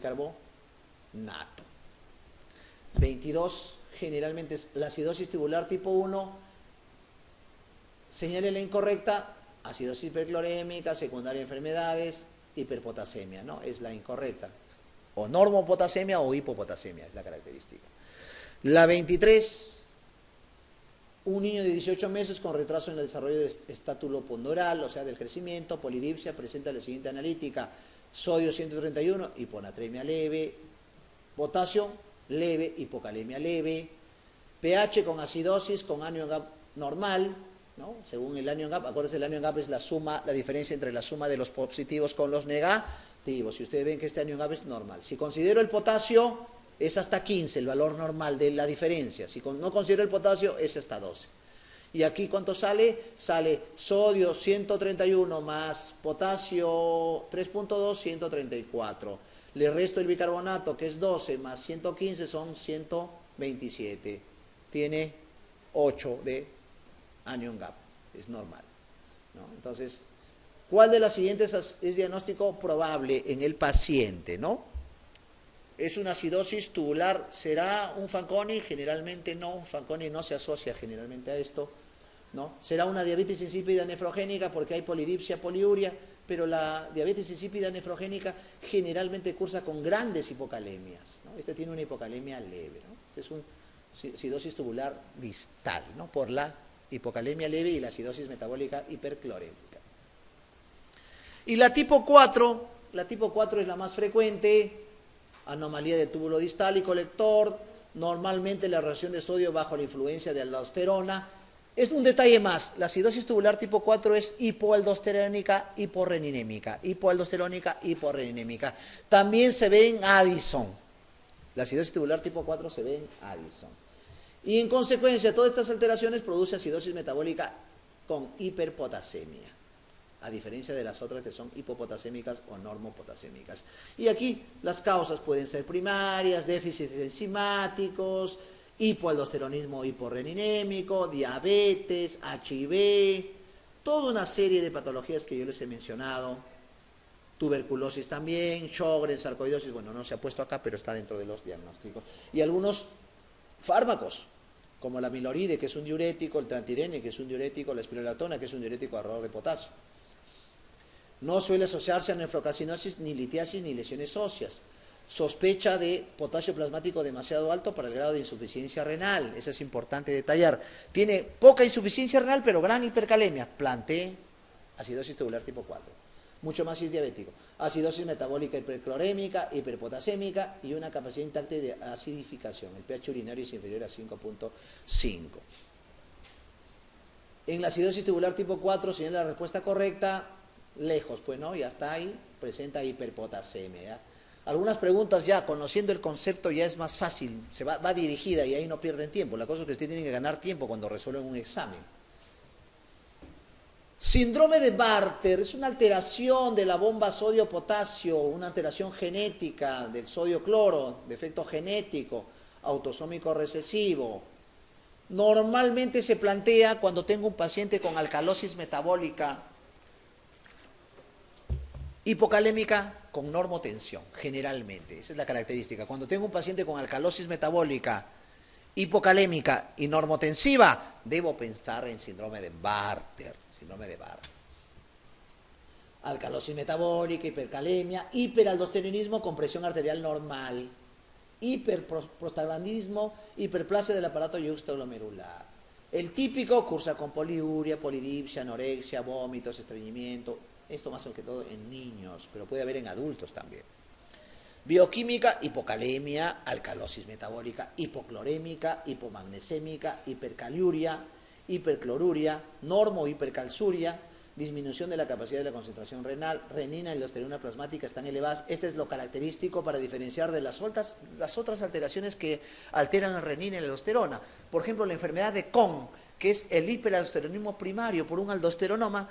bicarbonato. 22, generalmente es la acidosis tubular tipo 1, señale la incorrecta, acidosis hiperclorémica, secundaria a enfermedades, hiperpotasemia, ¿no? Es la incorrecta. O normopotasemia o hipopotasemia, es la característica. La 23, un niño de 18 meses con retraso en el desarrollo del estátulo ponderal, o sea, del crecimiento, polidipsia, presenta la siguiente analítica: sodio 131, hiponatremia leve, potasio leve, hipocalemia leve, pH con acidosis, con anion gap normal, ¿no? Según el anion gap, acuérdense, el anion gap es la suma, la diferencia entre la suma de los positivos con los negativos. Si ustedes ven que este anion gap es normal. Si considero el potasio, es hasta 15, el valor normal de la diferencia. Si no considero el potasio, es hasta 12. Y aquí, ¿cuánto sale? Sale sodio 131 más potasio 3.2, 134. Le resto el bicarbonato, que es 12, más 115 son 127. Tiene 8 de anion gap. Es normal, ¿no? Entonces, ¿cuál de las siguientes es diagnóstico probable en el paciente, no? ¿Es una acidosis tubular? ¿Será un Fanconi? Generalmente no. Fanconi no se asocia generalmente a esto, ¿no? ¿Será una diabetes insípida nefrogénica porque hay polidipsia, poliuria? Pero la diabetes insípida nefrogénica generalmente cursa con grandes hipocalemias, ¿no? Este tiene una hipocalemia leve, ¿no? Este es una acidosis tubular distal, ¿no? Por la hipocalemia leve y la acidosis metabólica hiperclorémica. Y la tipo 4 es la más frecuente. Anomalía del túbulo distal y colector, normalmente la reacción de sodio bajo la influencia de aldosterona. Es un detalle más, la acidosis tubular tipo 4 es hipoaldosterónica, hiporreninémica, hipoaldosterónica, hiporreninémica. También se ve en Addison. La acidosis tubular tipo 4 se ve en Addison. Y en consecuencia, todas estas alteraciones producen acidosis metabólica con hiperpotasemia, a diferencia de las otras que son hipopotasémicas o normopotasémicas. Y aquí las causas pueden ser primarias, déficits enzimáticos, hipoaldosteronismo hiporreninémico, diabetes, HIV, toda una serie de patologías que yo les he mencionado, tuberculosis también, Sjögren, sarcoidosis, bueno, no se ha puesto acá, pero está dentro de los diagnósticos. Y algunos fármacos, como la miloride, que es un diurético, el trantirene, que es un diurético, la espirolatona, que es un diurético ahorrador de potasio. No suele asociarse a nefrocalcinosis, ni litiasis, ni lesiones óseas. Sospecha de potasio plasmático demasiado alto para el grado de insuficiencia renal. Eso es importante detallar. Tiene poca insuficiencia renal, pero gran hipercalemia. Planté acidosis tubular tipo 4. Mucho más si es diabético. Acidosis metabólica hiperclorémica, hiperpotasémica y una capacidad intacta de acidificación. El pH urinario es inferior a 5.5. En la acidosis tubular tipo 4, si es la respuesta correcta, lejos, pues no, ya está ahí, presenta hiperpotasemia, ¿ya? Algunas preguntas ya, conociendo el concepto ya es más fácil, va dirigida y ahí no pierden tiempo. La cosa es que usted tiene que ganar tiempo cuando resuelven un examen. Síndrome de Bartter es una alteración de la bomba sodio-potasio, una alteración genética del sodio-cloro, defecto genético, autosómico recesivo. Normalmente se plantea cuando tengo un paciente con alcalosis metabólica hipocalémica con normotensión, generalmente. Esa es la característica. Cuando tengo un paciente con alcalosis metabólica, hipocalémica y normotensiva, debo pensar en síndrome de Bartter. Síndrome de Bartter. Alcalosis metabólica, hipercalemia, hiperaldosteronismo con presión arterial normal, hiperprostaglandismo, hiperplasia del aparato yuxtaglomerular. El típico cursa con poliuria, polidipsia, anorexia, vómitos, estreñimiento. Esto más que todo en niños, pero puede haber en adultos también. Bioquímica, hipocalemia, alcalosis metabólica, hipoclorémica, hipomagnesémica, hipercaliuria, hipercloruria, normohipercalciuria, disminución de la capacidad de la concentración renal, renina y aldosterona plasmática están elevadas. Este es lo característico para diferenciar de las otras alteraciones que alteran la renina y la aldosterona. Por ejemplo, la enfermedad de Kohn, que es el hiperaldosteronismo primario por un aldosteronoma,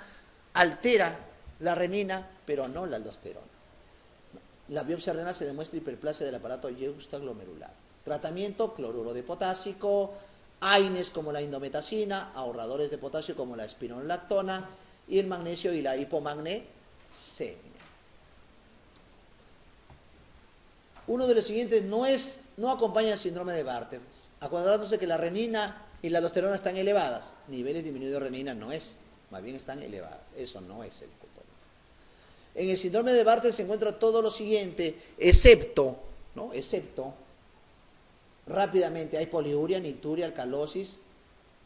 altera la renina, pero no la aldosterona. La biopsia renal se demuestra hiperplasia del aparato yuxtaglomerular. Tratamiento, cloruro de potásico, AINES como la indometacina, ahorradores de potasio como la espironolactona y el magnesio y la hipomagnesemia. Uno de los siguientes no acompaña el síndrome de Bartter, acordándose que la renina y la aldosterona están elevadas. Niveles disminuidos de renina no es, más bien están elevadas. Eso no es el componente. En el síndrome de Bartter se encuentra todo lo siguiente, excepto, rápidamente hay poliuria, nicturia, alcalosis,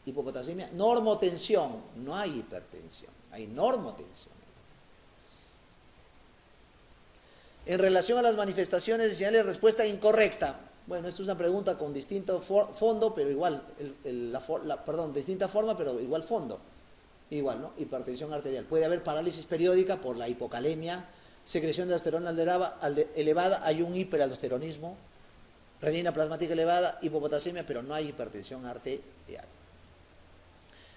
hipopotasemia, normotensión. No hay hipertensión, hay normotensión. En relación a las manifestaciones, señales, respuesta incorrecta. Bueno, esto es una pregunta con distinto fondo, pero igual, distinta forma, pero igual fondo. Igual, ¿no? Hipertensión arterial. Puede haber parálisis periódica por la hipocalemia, secreción de aldosterona elevada, hay un hiperaldosteronismo, renina plasmática elevada, hipopotasemia, pero no hay hipertensión arterial.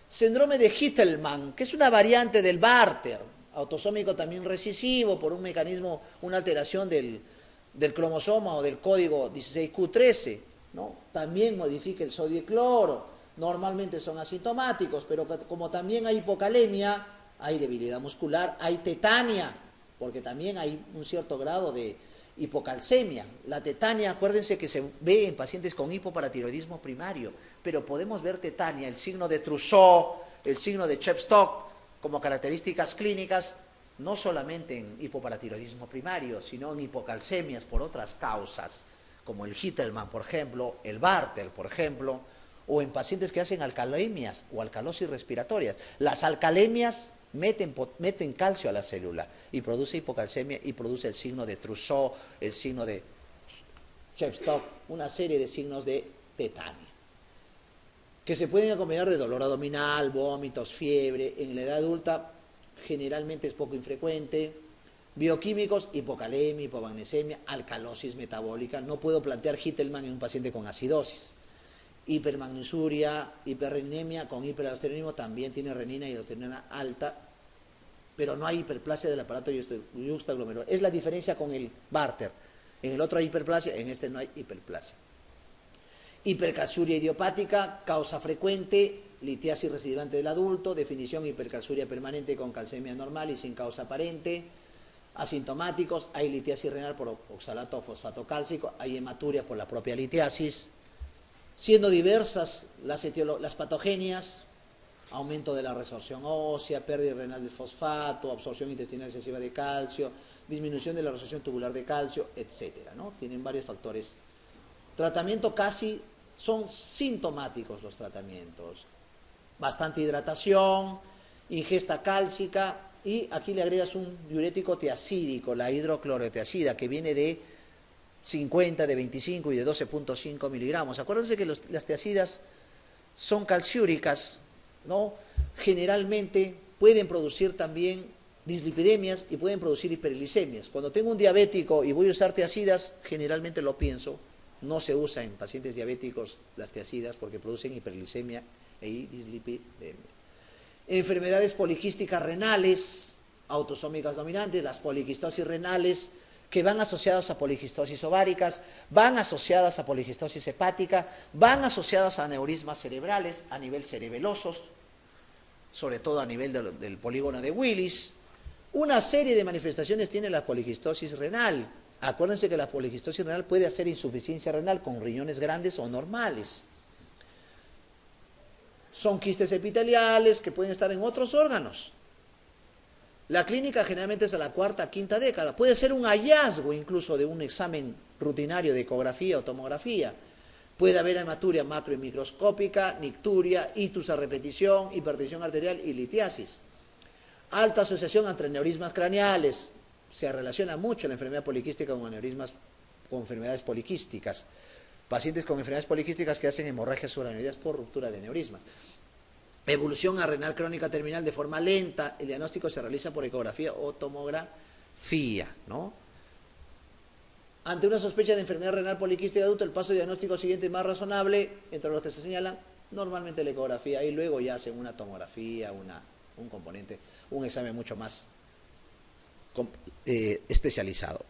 Síndrome de Hittelmann, que es una variante del Bartter, autosómico también recesivo por un mecanismo, una alteración del cromosoma o del código 16q13, ¿no? También modifica el sodio y cloro, normalmente son asintomáticos, pero como también hay hipocalemia, hay debilidad muscular, hay tetania, porque también hay un cierto grado de hipocalcemia. La tetania, acuérdense que se ve en pacientes con hipoparatiroidismo primario, pero podemos ver tetania, el signo de Trousseau, el signo de Chepstow, como características clínicas, no solamente en hipoparatiroidismo primario, sino en hipocalcemias por otras causas, como el Hittelmann, por ejemplo, el Bartter, por ejemplo, o en pacientes que hacen alcalemias o alcalosis respiratorias. Las alcalemias meten calcio a la célula y produce hipocalcemia y produce el signo de Trousseau, el signo de Chepstow, una serie de signos de tetania, que se pueden acompañar de dolor abdominal, vómitos, fiebre. En la edad adulta generalmente es poco infrecuente. Bioquímicos, hipocalemia, hipomagnesemia, alcalosis metabólica. No puedo plantear Hittelmann en un paciente con acidosis. Hipermagnisuria, hiperreninemia con hiperaldosteronismo, también tiene renina y aldosterona alta, pero no hay hiperplasia del aparato yuxtaglomerular. Es la diferencia con el Bartter. En el otro hay hiperplasia, en este no hay hiperplasia. Hipercalciuria idiopática, causa frecuente, litiasis recidivante del adulto, definición hipercalciuria permanente con calcemia normal y sin causa aparente, asintomáticos, hay litiasis renal por oxalato o fosfato cálcico, hay hematuria por la propia litiasis, siendo diversas las patogenias, aumento de la resorción ósea, pérdida renal del fosfato, absorción intestinal excesiva de calcio, disminución de la resorción tubular de calcio, etcétera, ¿no? Tienen varios factores. Tratamiento casi son sintomáticos los tratamientos. Bastante hidratación, ingesta cálcica y aquí le agregas un diurético tiacídico, la hidroclorotiacida, que viene de 50, de 25 y de 12.5 miligramos. Acuérdense que las tiacidas son calciúricas, ¿no? Generalmente pueden producir también dislipidemias y pueden producir hiperglicemias. Cuando tengo un diabético y voy a usar tiacidas, generalmente lo pienso. No se usa en pacientes diabéticos las tiacidas porque producen hiperglicemia e dislipidemia. Enfermedades poliquísticas renales, autosómicas dominantes, las poliquistosis renales, que van asociadas a poliquistosis ováricas, van asociadas a poliquistosis hepática, van asociadas a aneurismas cerebrales a nivel cerebelosos, sobre todo a nivel del polígono de Willis. Una serie de manifestaciones tiene la poliquistosis renal. Acuérdense que la poliquistosis renal puede hacer insuficiencia renal con riñones grandes o normales. Son quistes epiteliales que pueden estar en otros órganos. La clínica generalmente es a la cuarta, quinta década. Puede ser un hallazgo incluso de un examen rutinario de ecografía o tomografía. Puede haber hematuria macro y microscópica, nicturia, ictus a repetición, hipertensión arterial y litiasis. Alta asociación entre aneurismas craneales. Se relaciona mucho la enfermedad poliquística con aneurismas, con enfermedades poliquísticas. Pacientes con enfermedades poliquísticas que hacen hemorragias subarachnoideas por ruptura de aneurismas. Evolución a renal crónica terminal de forma lenta. El diagnóstico se realiza por ecografía o tomografía, ¿no? Ante una sospecha de enfermedad renal poliquística adulta, el paso diagnóstico siguiente más razonable, entre los que se señalan, normalmente la ecografía, y luego ya hacen una tomografía, un componente, un examen mucho más especializado.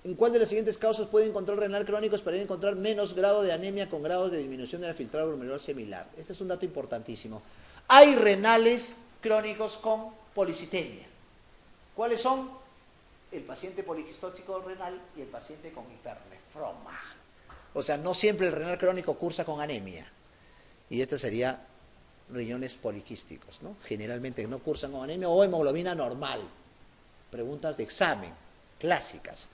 ¿En cuál de las siguientes causas puede encontrar renal crónico para encontrar menos grado de anemia con grados de disminución del filtrado glomerular similar? Este es un dato importantísimo. Hay renales crónicos con policitemia. ¿Cuáles son? el paciente poliquistótico renal y el paciente con hipernefroma. O sea, no siempre el renal crónico cursa con anemia. Y este sería riñones poliquísticos, ¿no? Generalmente no cursan con anemia o hemoglobina normal. Preguntas de examen, clásicas.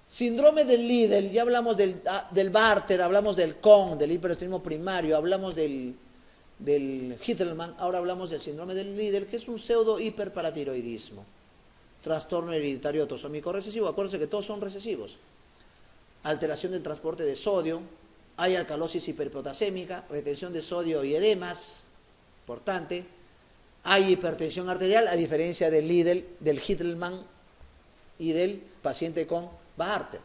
Síndrome del Liddle, ya hablamos del Bartter, hablamos del Kohn, del hiperestimulismo primario, hablamos del Hittelmann, ahora hablamos del síndrome del Liddle, que es un pseudo hiperparatiroidismo. Trastorno hereditario autosómico recesivo, acuérdense que todos son recesivos. Alteración del transporte de sodio, hay alcalosis hiperpotasémica, retención de sodio y edemas, importante. Hay hipertensión arterial, a diferencia del Liddle, del Hittelmann y del paciente con Bartter.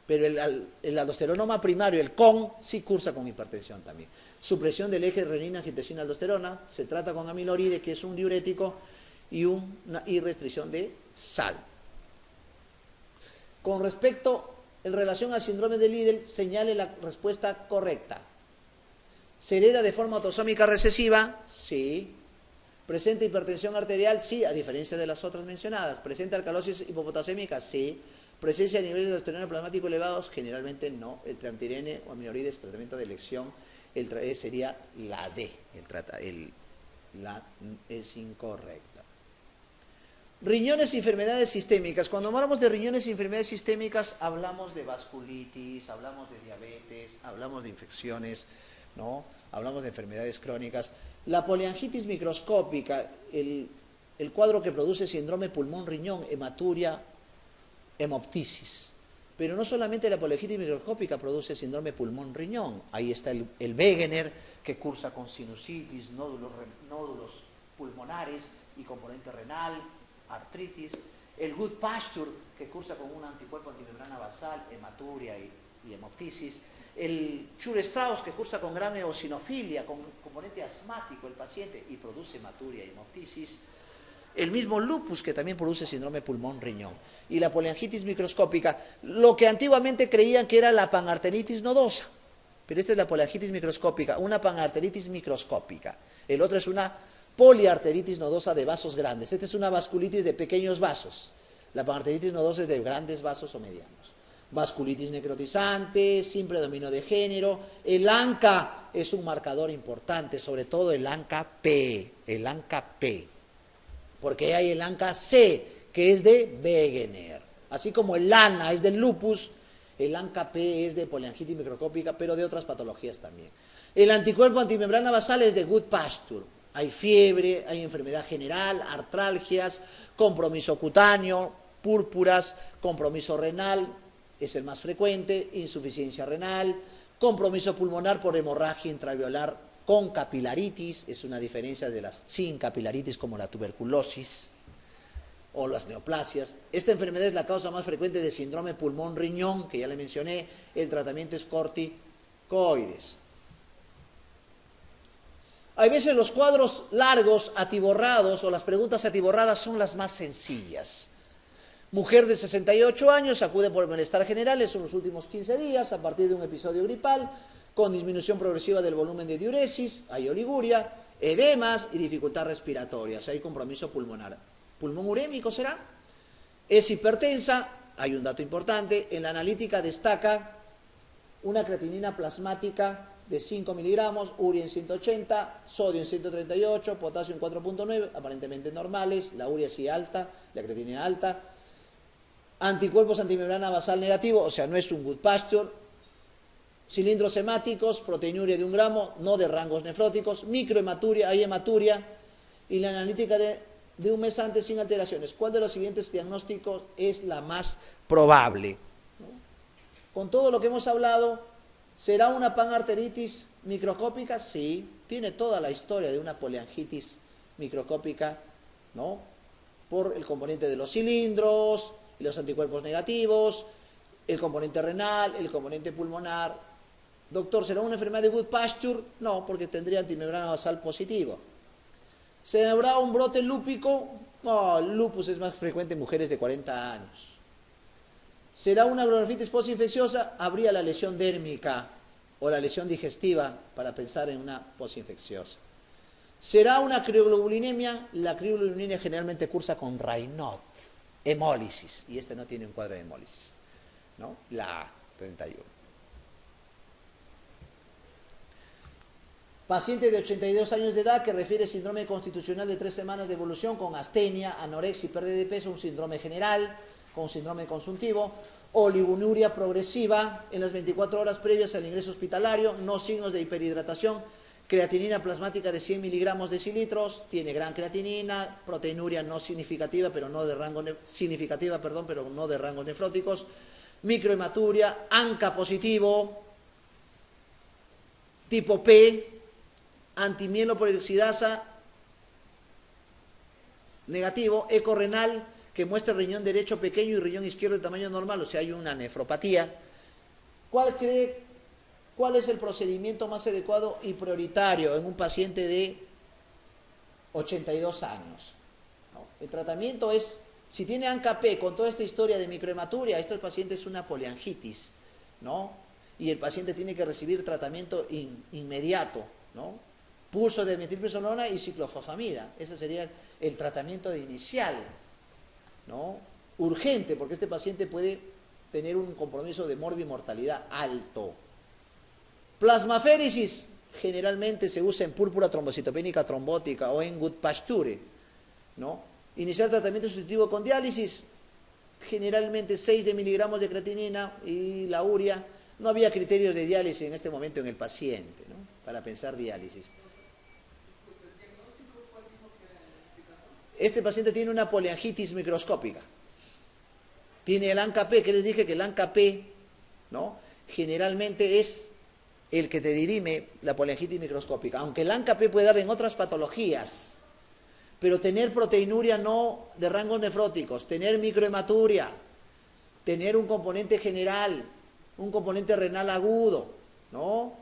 Pero el aldosteronoma primario, el CON, sí cursa con hipertensión también. Supresión del eje renina-angiotensina-aldosterona, se trata con amiloride, que es un diurético, y restricción de sal. Con respecto, en relación al síndrome de Liddle, señale la respuesta correcta. ¿Se hereda de forma autosómica recesiva? Sí. ¿Presenta hipertensión arterial? Sí, a diferencia de las otras mencionadas. ¿Presenta alcalosis hipopotasémica? Sí. ¿Presencia de niveles de aldosterona plasmático elevados? Generalmente no. El tramtirene o amiloride es tratamiento de elección. Sería la D. La es incorrecta. Riñones y enfermedades sistémicas. Cuando hablamos de riñones y enfermedades sistémicas, hablamos de vasculitis, hablamos de diabetes, hablamos de infecciones, ¿no? Hablamos de enfermedades crónicas. La poliangitis microscópica, el cuadro que produce síndrome pulmón-riñón, hematuria, hemoptisis. Pero no solamente la poliangitis microscópica produce síndrome pulmón-riñón. Ahí está el Wegener, que cursa con sinusitis, nódulos pulmonares y componente renal, artritis. El Goodpasture, que cursa con un anticuerpo antimembrana basal, hematuria y hemoptisis. El Chur-Strauss, que cursa con gran eosinofilia, con componente asmático el paciente y produce hematuria y hemoptisis. El mismo lupus, que también produce síndrome pulmón-riñón. Y la poliangitis microscópica, lo que antiguamente creían que era la panarteritis nodosa. Pero esta es la poliangitis microscópica, una panarteritis microscópica. El otro es una poliarteritis nodosa de vasos grandes. Esta es una vasculitis de pequeños vasos. La panarteritis nodosa es de grandes vasos o medianos. Vasculitis necrotizante, sin predominio de género. El ANCA es un marcador importante, sobre todo el ANCA-P. El ANCA-P. Porque hay el ANCA-C, que es de Wegener. Así como el ANA es del lupus, el ANCA-P es de poliangitis microscópica, pero de otras patologías también. El anticuerpo antimembrana basal es de Goodpasture. Hay fiebre, hay enfermedad general, artralgias, compromiso cutáneo, púrpuras, compromiso renal, es el más frecuente, insuficiencia renal, compromiso pulmonar por hemorragia intraalveolar con capilaritis, es una diferencia de las sin capilaritis como la tuberculosis o las neoplasias. Esta enfermedad es la causa más frecuente de síndrome pulmón-riñón, que ya le mencioné. El tratamiento es corticoides. Hay veces los cuadros largos, atiborrados, o las preguntas atiborradas son las más sencillas. Mujer de 68 años acude por malestar general en los últimos 15 días a partir de un episodio gripal, con disminución progresiva del volumen de diuresis, hay oliguria, edemas y dificultad respiratoria, o sea, hay compromiso pulmonar. ¿Pulmón urémico será? Es hipertensa, hay un dato importante, en la analítica destaca una creatinina plasmática de 5 miligramos, urea en 180, sodio en 138, potasio en 4.9, aparentemente normales, la urea sí alta, la creatinina alta, anticuerpos antimembrana basal negativo, o sea, no es un Goodpasture, cilindros hemáticos, proteinuria de 1 gramo, no de rangos nefróticos, microhematuria, hay hematuria, y la analítica de un mes antes sin alteraciones. ¿Cuál de los siguientes diagnósticos es la más probable? Con todo lo que hemos hablado, ¿será una panarteritis microscópica? Sí, tiene toda la historia de una poliangitis microscópica, ¿no? Por el componente de los cilindros y los anticuerpos negativos, el componente renal, el componente pulmonar. Doctor, ¿será una enfermedad de Goodpasture? No, porque tendría antimembrana basal positivo. ¿Será un brote lúpico? No, el lupus es más frecuente en mujeres de 40 años. ¿Será una glomerulonephritis postinfecciosa? Habría la lesión dérmica o la lesión digestiva para pensar en una postinfecciosa. ¿Será una crioglobulinemia? La crioglobulinemia generalmente cursa con Raynaud. hemólisis, y este no tiene un cuadro de hemólisis, ¿no? La 31. Paciente de 82 años de edad que refiere síndrome constitucional de 3 semanas de evolución con astenia, anorexia y pérdida de peso, un síndrome general, con síndrome consuntivo, oligunuria progresiva en las 24 horas previas al ingreso hospitalario, no signos de hiperhidratación, creatinina plasmática de 100 miligramos decilitros, tiene gran creatinina, proteinuria no significativa, pero no de rango significativa, perdón, pero no de rangos nefróticos, microhematuria, ANCA positivo, tipo P, antimieloperoxidasa negativo, eco renal que muestra el riñón derecho pequeño y riñón izquierdo de tamaño normal, o sea, hay una nefropatía. ¿Cuál es el procedimiento más adecuado y prioritario en un paciente de 82 años? ¿No? El tratamiento es, si tiene ANCA-P con toda esta historia de microhematuria, este paciente es una poliangitis, ¿no? Y el paciente tiene que recibir tratamiento inmediato, ¿no? Pulso de metilprednisolona y ciclofosfamida. Ese sería el tratamiento inicial, ¿no? Urgente, porque este paciente puede tener un compromiso de morbimortalidad alto. Plasmaféresis generalmente se usa en púrpura trombocitopénica trombótica o en Goodpasture, ¿no? Iniciar tratamiento sustitutivo con diálisis, generalmente 6 de miligramos de creatinina y la urea. No había criterios de diálisis en este momento en el paciente, ¿no? Para pensar diálisis. Este paciente tiene una poliangitis microscópica. Tiene el ANCA-P, que les dije que el ANCA-P, ¿no? Generalmente es el que te dirime la poliangitis microscópica. Aunque el ANCA-P puede dar en otras patologías, pero tener proteinuria no de rangos nefróticos, tener microhematuria, tener un componente general, un componente renal agudo, ¿no?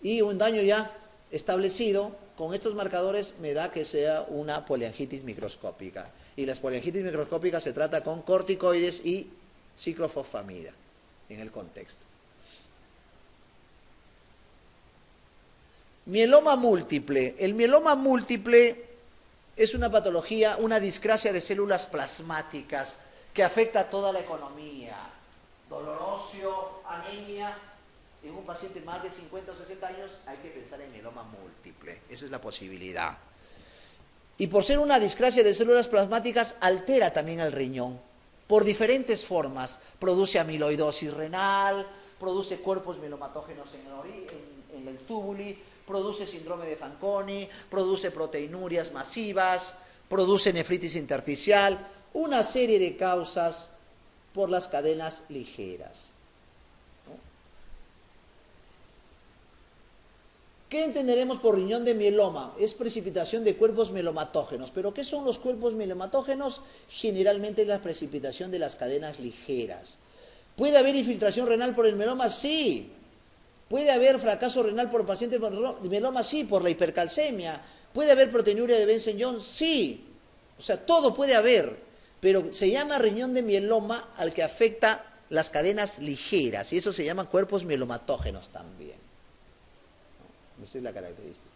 Y un daño ya establecido, con estos marcadores me da que sea una poliangitis microscópica. Y las poliangitis microscópicas se trata con corticoides y ciclofosfamida en el contexto. Mieloma múltiple. El mieloma múltiple es una patología, una discrasia de células plasmáticas que afecta a toda la economía. Dolor óseo, anemia. En un paciente más de 50 o 60 años hay que pensar en mieloma múltiple. Esa es la posibilidad. Y por ser una discrasia de células plasmáticas, altera también al riñón por diferentes formas. Produce amiloidosis renal, produce cuerpos mielomatógenos en el túbuli, produce síndrome de Fanconi, produce proteinurias masivas, produce nefritis intersticial, una serie de causas por las cadenas ligeras. ¿Qué entenderemos por riñón de mieloma? Es precipitación de cuerpos mielomatógenos. ¿Pero qué son los cuerpos mielomatógenos? Generalmente es la precipitación de las cadenas ligeras. ¿Puede haber infiltración renal por el mieloma? Sí. ¿Puede haber fracaso renal por pacientes de mieloma? Sí, por la hipercalcemia. ¿Puede haber proteinuria de Benson-Jones? Sí. O sea, todo puede haber. Pero se llama riñón de mieloma al que afecta las cadenas ligeras. Y eso se llama cuerpos mielomatógenos también. Esa es la característica.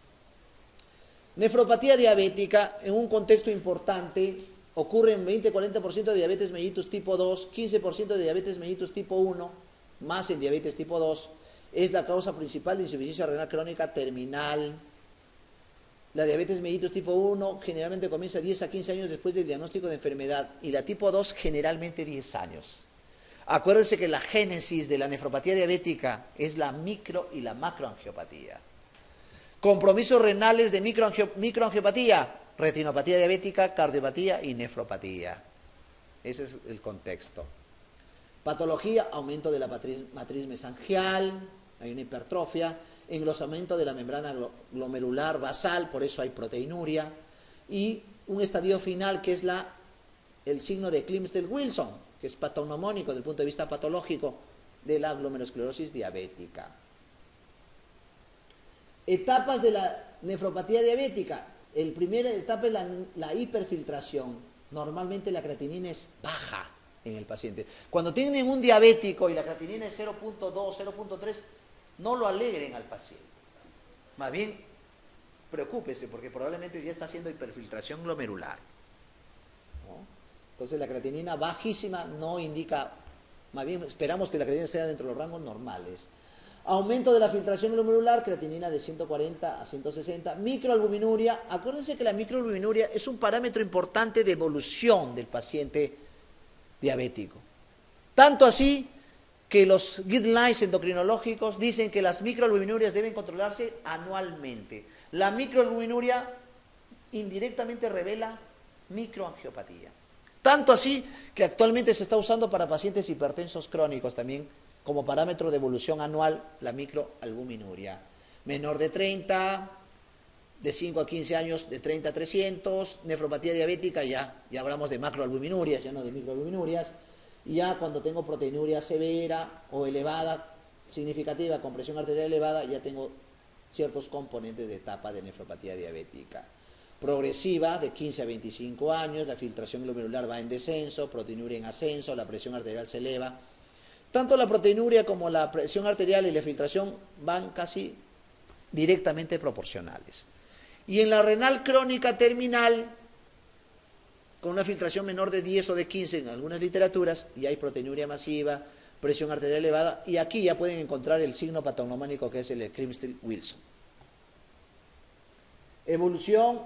Nefropatía diabética, en un contexto importante, ocurre en 20-40% de diabetes mellitus tipo 2, 15% de diabetes mellitus tipo 1, más en diabetes tipo 2. Es la causa principal de insuficiencia renal crónica terminal. La diabetes mellitus tipo 1 generalmente comienza 10 a 15 años después del diagnóstico de enfermedad y la tipo 2 generalmente 10 años. Acuérdense que la génesis de la nefropatía diabética es la micro y la macroangiopatía. Compromisos renales de microangiopatía, retinopatía diabética, cardiopatía y nefropatía. Ese es el contexto. Patología, aumento de la matriz mesangial, hay una hipertrofia, engrosamiento de la membrana glomerular basal, por eso hay proteinuria, y un estadio final que es el signo de Klippel-Wilson, que es patognomónico desde el punto de vista patológico de la glomerulosclerosis diabética. Etapas de la nefropatía diabética. El primer etapa es la hiperfiltración. Normalmente la creatinina es baja en el paciente. Cuando tienen un diabético y la creatinina es 0.2, 0.3, no lo alegren al paciente. Más bien, preocúpese porque probablemente ya está haciendo hiperfiltración glomerular, ¿no? Entonces la creatinina bajísima no indica, más bien esperamos que la creatinina esté dentro de los rangos normales. Aumento de la filtración glomerular, creatinina de 140 a 160. Microalbuminuria, acuérdense que la microalbuminuria es un parámetro importante de evolución del paciente diabético. Tanto así que los guidelines endocrinológicos dicen que las microalbuminurias deben controlarse anualmente. La microalbuminuria indirectamente revela microangiopatía. Tanto así que actualmente se está usando para pacientes hipertensos crónicos también como parámetro de evolución anual la microalbuminuria. Menor de 30, de 5 a 15 años de 30 a 300, nefropatía diabética ya hablamos de macroalbuminurias, ya no de microalbuminurias. Ya cuando tengo proteinuria severa o elevada, significativa, con presión arterial elevada, ya tengo ciertos componentes de etapa de nefropatía diabética. Progresiva, de 15 a 25 años, la filtración glomerular va en descenso, proteinuria en ascenso, la presión arterial se eleva. Tanto la proteinuria como la presión arterial y la filtración van casi directamente proporcionales. Y en la renal crónica terminal, con una filtración menor de 10 o de 15 en algunas literaturas, y hay proteinuria masiva, presión arterial elevada, y aquí ya pueden encontrar el signo patognomónico que es el Krimstil-Wilson. Evolución,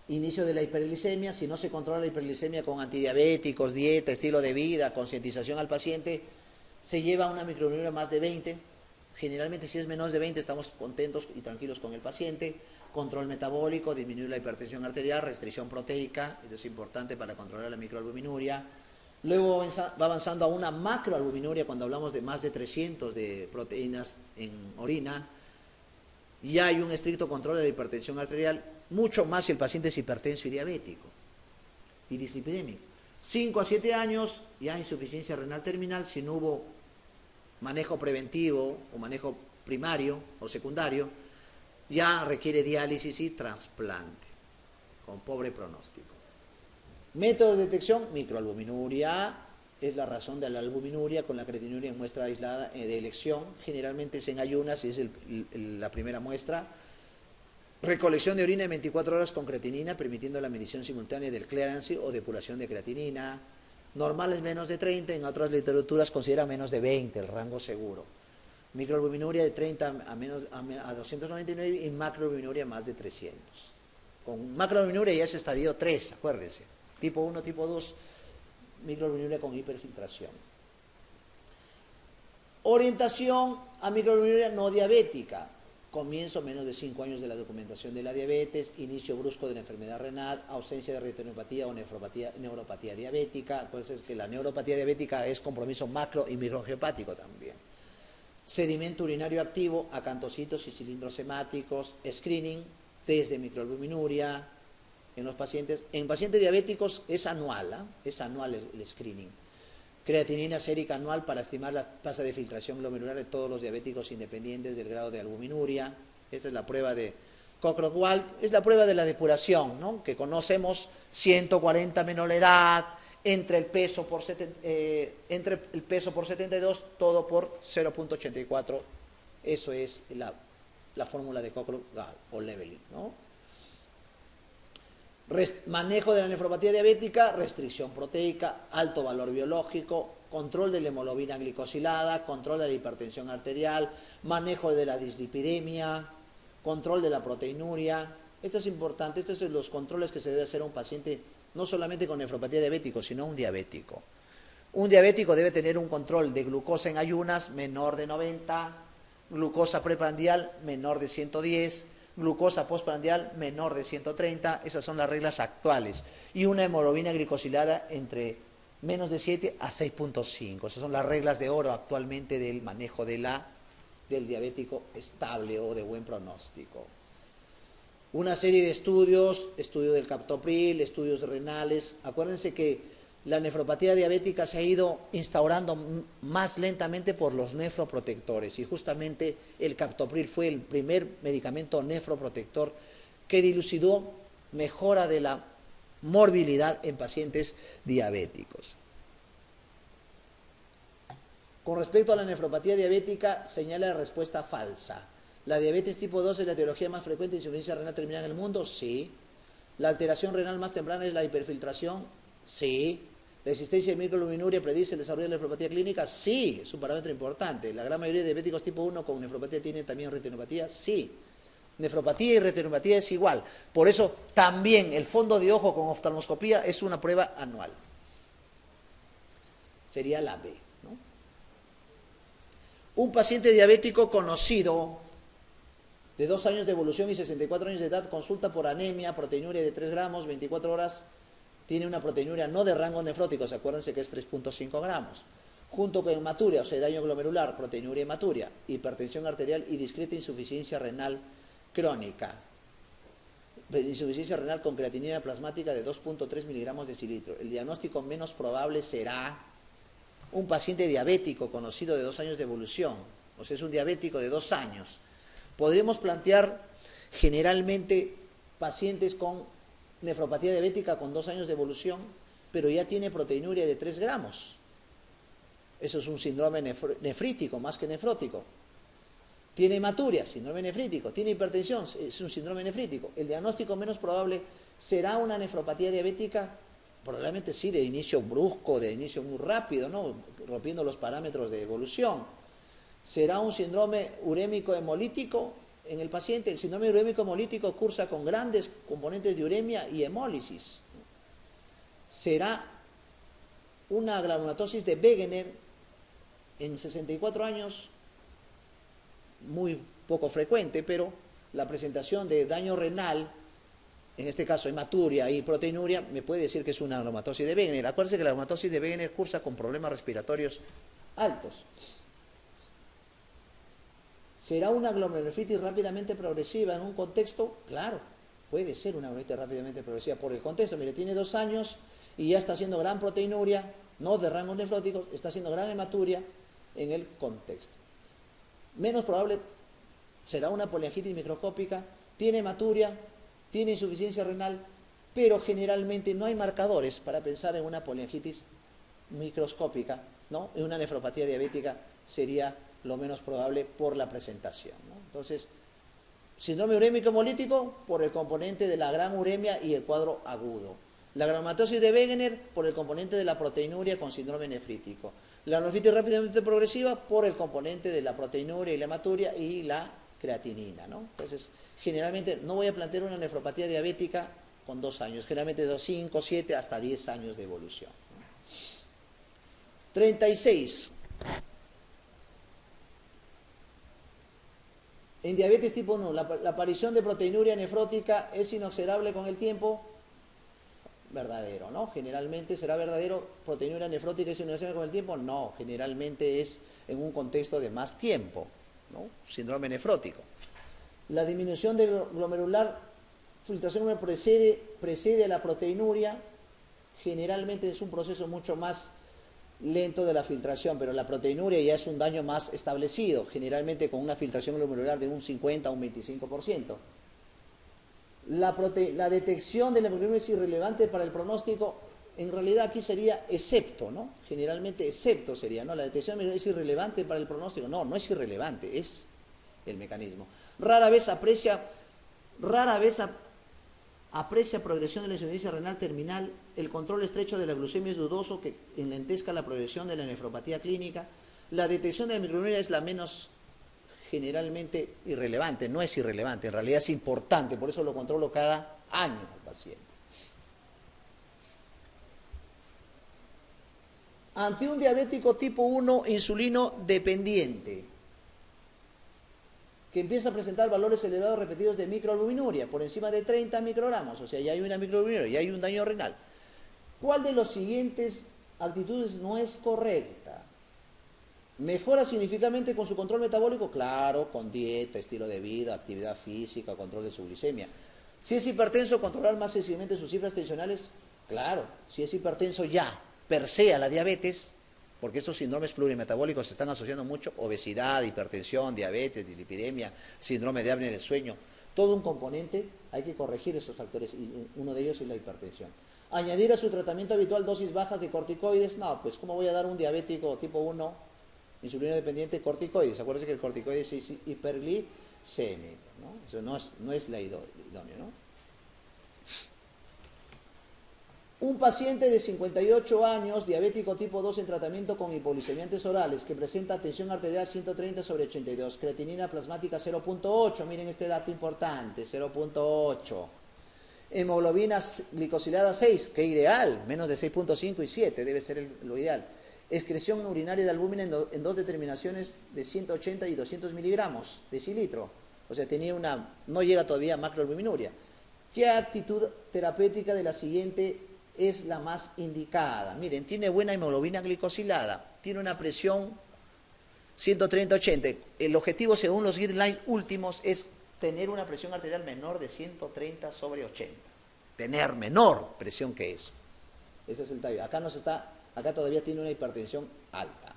inicio de la hiperglicemia. Si no se controla la hiperglicemia con antidiabéticos, dieta, estilo de vida, concientización al paciente, se lleva a una microalbuminuria más de 20. Generalmente si es menos de 20 estamos contentos y tranquilos con el paciente. Control metabólico, disminuir la hipertensión arterial, restricción proteica, esto es importante para controlar la microalbuminuria. Luego va avanzando a una macroalbuminuria cuando hablamos de más de 300 de proteínas en orina. Ya hay un estricto control de la hipertensión arterial, mucho más si el paciente es hipertenso y diabético y dislipidémico. 5 a 7 años, ya insuficiencia renal terminal, si no hubo manejo preventivo o manejo primario o secundario, ya requiere diálisis y trasplante, con pobre pronóstico. Métodos de detección, microalbuminuria, es la razón de la albuminuria con la creatinuria en muestra aislada de elección, generalmente es en ayunas y es la primera muestra. Recolección de orina en 24 horas con creatinina, permitiendo la medición simultánea del clearance o depuración de creatinina. Normales menos de 30, en otras literaturas considera menos de 20, el rango seguro. Microalbuminuria de 30 a 299 y macroalbuminuria más de 300. Con macroalbuminuria ya es estadio 3, acuérdense. Tipo 1, tipo 2, microalbuminuria con hiperfiltración. Orientación a microalbuminuria no diabética. Comienzo menos de 5 años de la documentación de la diabetes, inicio brusco de la enfermedad renal, ausencia de retinopatía o neuropatía diabética. Acuérdense que la neuropatía diabética es compromiso macro y microangiopático también. Sedimento urinario activo, acantocitos y cilindros hemáticos, screening, test de microalbuminuria en los pacientes. En pacientes diabéticos es anual, es anual el screening. Creatinina sérica anual para estimar la tasa de filtración glomerular de todos los diabéticos independientes del grado de albuminuria. Esta es la prueba de Cockroach-Wald, es la prueba de la depuración, ¿no? Que conocemos, 140 menor la edad, entre el peso por 72, todo por 0.84. Eso es la fórmula de Cockroach-Wald o leveling, ¿no? Manejo de la nefropatía diabética, restricción proteica, alto valor biológico, control de la hemoglobina glicosilada, control de la hipertensión arterial, manejo de la dislipidemia, control de la proteinuria. Esto es importante, estos son los controles que se debe hacer a un paciente no solamente con nefropatía diabética, sino un diabético. Un diabético debe tener un control de glucosa en ayunas menor de 90, glucosa preprandial menor de 110, glucosa postprandial menor de 130, esas son las reglas actuales, y una hemoglobina glicosilada entre menos de 7 a 6.5, esas son las reglas de oro actualmente del manejo del diabético estable o de buen pronóstico. Una serie de estudios, estudio del captopril, estudios renales. Acuérdense que la nefropatía diabética se ha ido instaurando más lentamente por los nefroprotectores y justamente el captopril fue el primer medicamento nefroprotector que dilucidó mejora de la morbilidad en pacientes diabéticos. Con respecto a la nefropatía diabética, señala la respuesta falsa. ¿La diabetes tipo 2 es la etiología más frecuente de insuficiencia renal terminal en el mundo? Sí. ¿La alteración renal más temprana es la hiperfiltración? Sí. ¿La existencia de microalbuminuria predice el desarrollo de la nefropatía clínica? Sí, es un parámetro importante. ¿La gran mayoría de diabéticos tipo 1 con nefropatía tienen también retinopatía? Sí. Nefropatía y retinopatía es igual. Por eso también el fondo de ojo con oftalmoscopía es una prueba anual. Sería la B, ¿no? Un paciente diabético conocido de 2 años de evolución y 64 años de edad consulta por anemia, proteinuria de 3 gramos, 24 horas, tiene una proteinuria no de rango nefrótico, acuérdense que es 3.5 gramos, junto con hematuria, o sea, daño glomerular, proteinuria y hematuria, hipertensión arterial y discreta insuficiencia renal crónica. Insuficiencia renal con creatinina plasmática de 2.3 miligramos de decilitro. El diagnóstico menos probable será un paciente diabético conocido de 2 años de evolución, o sea, es un diabético de 2 años. Podríamos plantear generalmente pacientes con nefropatía diabética con 2 años de evolución, pero ya tiene proteinuria de 3 gramos. Eso es un síndrome nefrítico más que nefrótico. Tiene hematuria, síndrome nefrítico. Tiene hipertensión, es un síndrome nefrítico. El diagnóstico menos probable será una nefropatía diabética, probablemente sí, de inicio brusco, de inicio muy rápido, ¿no? Rompiendo los parámetros de evolución. Será un síndrome urémico hemolítico en el paciente. El síndrome urémico hemolítico cursa con grandes componentes de uremia y hemólisis. Será una granulomatosis de Wegener en 64 años, muy poco frecuente, pero la presentación de daño renal, en este caso hematuria y proteinuria, me puede decir que es una granulomatosis de Wegener. Acuérdense que la granulomatosis de Wegener cursa con problemas respiratorios altos. ¿Será una glomerulonefritis rápidamente progresiva en un contexto? Claro, puede ser una glomerulonefritis rápidamente progresiva por el contexto. Mire, tiene 2 años y ya está haciendo gran proteinuria, no de rangos nefróticos, está haciendo gran hematuria en el contexto. Menos probable será una poliangitis microscópica, tiene hematuria, tiene insuficiencia renal, pero generalmente no hay marcadores para pensar en una poliangitis microscópica, ¿no? En una nefropatía diabética sería lo menos probable por la presentación, ¿no? Entonces, síndrome urémico hemolítico por el componente de la gran uremia y el cuadro agudo. La granulomatosis de Wegener por el componente de la proteinuria con síndrome nefrítico. La nefritis rápidamente progresiva por el componente de la proteinuria y la hematuria y la creatinina, ¿no? Entonces, generalmente no voy a plantear una nefropatía diabética con 2 años, generalmente 2, 5, 7, hasta 10 años de evolución. 36. En diabetes tipo 1, la aparición de proteinuria nefrótica es inoxidable con el tiempo. Verdadero, ¿no? Generalmente será verdadero. ¿Proteinuria nefrótica es inoxidable con el tiempo? No, generalmente es en un contexto de más tiempo, ¿no? Síndrome nefrótico. La disminución del glomerular, filtración precede a la proteinuria. Generalmente es un proceso mucho más lento de la filtración, pero la proteinuria ya es un daño más establecido, generalmente con una filtración glomerular de un 50 a un 25%. La detección de la hemoglobina es irrelevante para el pronóstico, en realidad aquí sería excepto, ¿no? Generalmente excepto sería, ¿no? La detección de la hemoglobina es irrelevante para el pronóstico. No, no es irrelevante, es el mecanismo. Rara vez aprecia progresión de la insuficiencia renal terminal. El control estrecho de la glucemia es dudoso, que enlentezca la progresión de la nefropatía clínica. La detección de la microglobina es la menos generalmente irrelevante, no es irrelevante, en realidad es importante, por eso lo controlo cada año al paciente. Ante un diabético tipo 1 insulino dependiente, que empieza a presentar valores elevados repetidos de microalbuminuria, por encima de 30 microgramos, o sea, ya hay una microalbuminuria, ya hay un daño renal. ¿Cuál de los siguientes actitudes no es correcta? ¿Mejora significativamente con su control metabólico? Claro, con dieta, estilo de vida, actividad física, control de su glicemia. Si es hipertenso, controlar más sensibilmente sus cifras tensionales. Claro, si es hipertenso ya, per se a la diabetes, porque estos síndromes plurimetabólicos se están asociando mucho, obesidad, hipertensión, diabetes, dislipidemia, síndrome de apnea del sueño, todo un componente, hay que corregir esos factores y uno de ellos es la hipertensión. Añadir a su tratamiento habitual dosis bajas de corticoides, no, pues ¿cómo voy a dar a un diabético tipo 1, insulino dependiente, corticoides? Acuérdense que el corticoides es hiperglicémico, ¿no? Eso no es la idóneo, ¿no? Un paciente de 58 años, diabético tipo 2 en tratamiento con hipoglicemiantes orales, que presenta tensión arterial 130/82, creatinina plasmática 0.8, miren este dato importante, 0.8. Hemoglobina glicosilada 6, que ideal, menos de 6.5 y 7, debe ser lo ideal. Excreción urinaria de albúmina en dos determinaciones de 180 y 200 miligramos decilitro. O sea, no llega todavía a macroalbuminuria. ¿Qué actitud terapéutica de la siguiente es la más indicada? Miren, tiene buena hemoglobina glicosilada, tiene una presión 130/80. El objetivo, según los guidelines últimos, es tener una presión arterial menor de 130/80. Tener menor presión que eso. Ese es el tallo. Acá todavía tiene una hipertensión alta,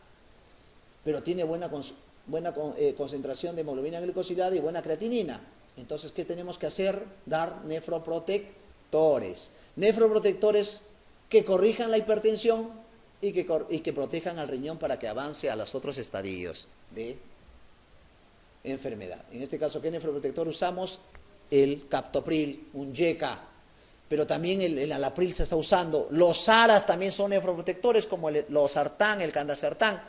pero tiene buena concentración de hemoglobina glicosilada y buena creatinina. Entonces, ¿qué tenemos que hacer? Dar nefroprotectores. Nefroprotectores que corrijan la hipertensión y que protejan al riñón para que avance a los otros estadios de enfermedad. En este caso, ¿qué nefroprotector usamos? El captopril, un YECA, pero también el alapril se está usando. Los ARAs también son nefroprotectores, como el losartán, el candesartán,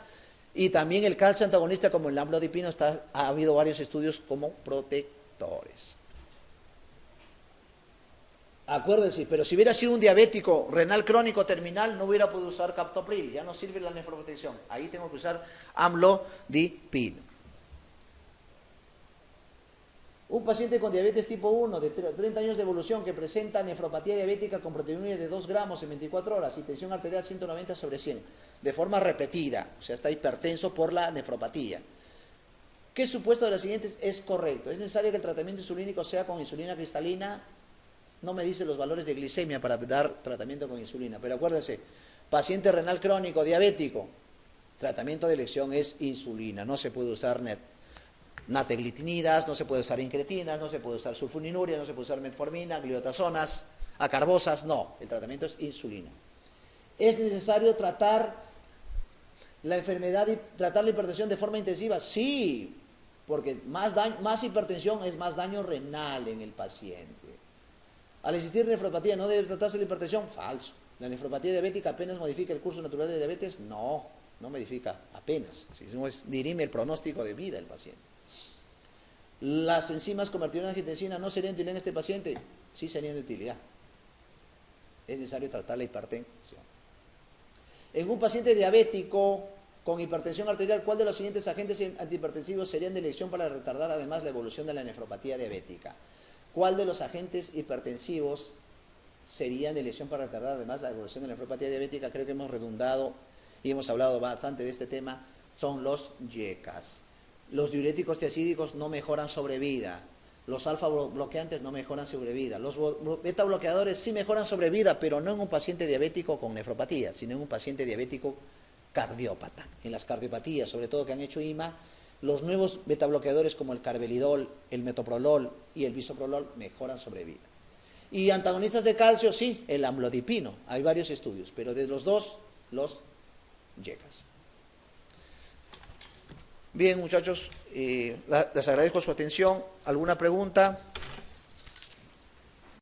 y también el calcio antagonista, como el amlodipino. Ha habido varios estudios como protectores. Acuérdense, pero si hubiera sido un diabético renal crónico terminal, no hubiera podido usar captopril, ya no sirve la nefroprotección. Ahí tengo que usar amlodipino. Un paciente con diabetes tipo 1 de 30 años de evolución que presenta nefropatía diabética con proteinuria de 2 gramos en 24 horas y tensión arterial 190/100, de forma repetida, o sea, está hipertenso por la nefropatía. ¿Qué supuesto de las siguientes es correcto? ¿Es necesario que el tratamiento insulínico sea con insulina cristalina? No me dice los valores de glicemia para dar tratamiento con insulina, pero acuérdense, paciente renal crónico, diabético, tratamiento de elección es insulina, no se puede usar nateglitinidas, no se puede usar incretinas, no se puede usar sulfonilurea, no se puede usar metformina, gliotazonas, acarbosas, no, el tratamiento es insulina. ¿Es necesario tratar la enfermedad y tratar la hipertensión de forma intensiva? Sí, porque más hipertensión es más daño renal en el paciente. Al existir nefropatía, ¿no debe tratarse la hipertensión? Falso. ¿La nefropatía diabética apenas modifica el curso natural de diabetes? No modifica apenas. Si no dirime el pronóstico de vida del paciente. ¿Las enzimas convertidoras en angiotensina no serían de utilidad en este paciente? Sí serían de utilidad. Es necesario tratar la hipertensión. En un paciente diabético con hipertensión arterial, ¿cuál de los siguientes agentes antihipertensivos serían de elección para retardar además la evolución de la nefropatía diabética? ¿Cuál de los agentes hipertensivos serían de elección para retardar además la evolución de la nefropatía diabética? Creo que hemos redundado y hemos hablado bastante de este tema. Son los YECAs. Los diuréticos tiacídicos no mejoran sobrevida. Los alfa bloqueantes no mejoran sobrevida. Los beta bloqueadores sí mejoran sobrevida, pero no en un paciente diabético con nefropatía, sino en un paciente diabético cardiópata. En las cardiopatías, sobre todo que han hecho IMA, los nuevos beta bloqueadores como el carvedilol, el metoprolol y el bisoprolol mejoran sobrevida. Y antagonistas de calcio, sí, el amlodipino. Hay varios estudios, pero de los dos, los YECAs. Bien, muchachos, les agradezco su atención. ¿Alguna pregunta?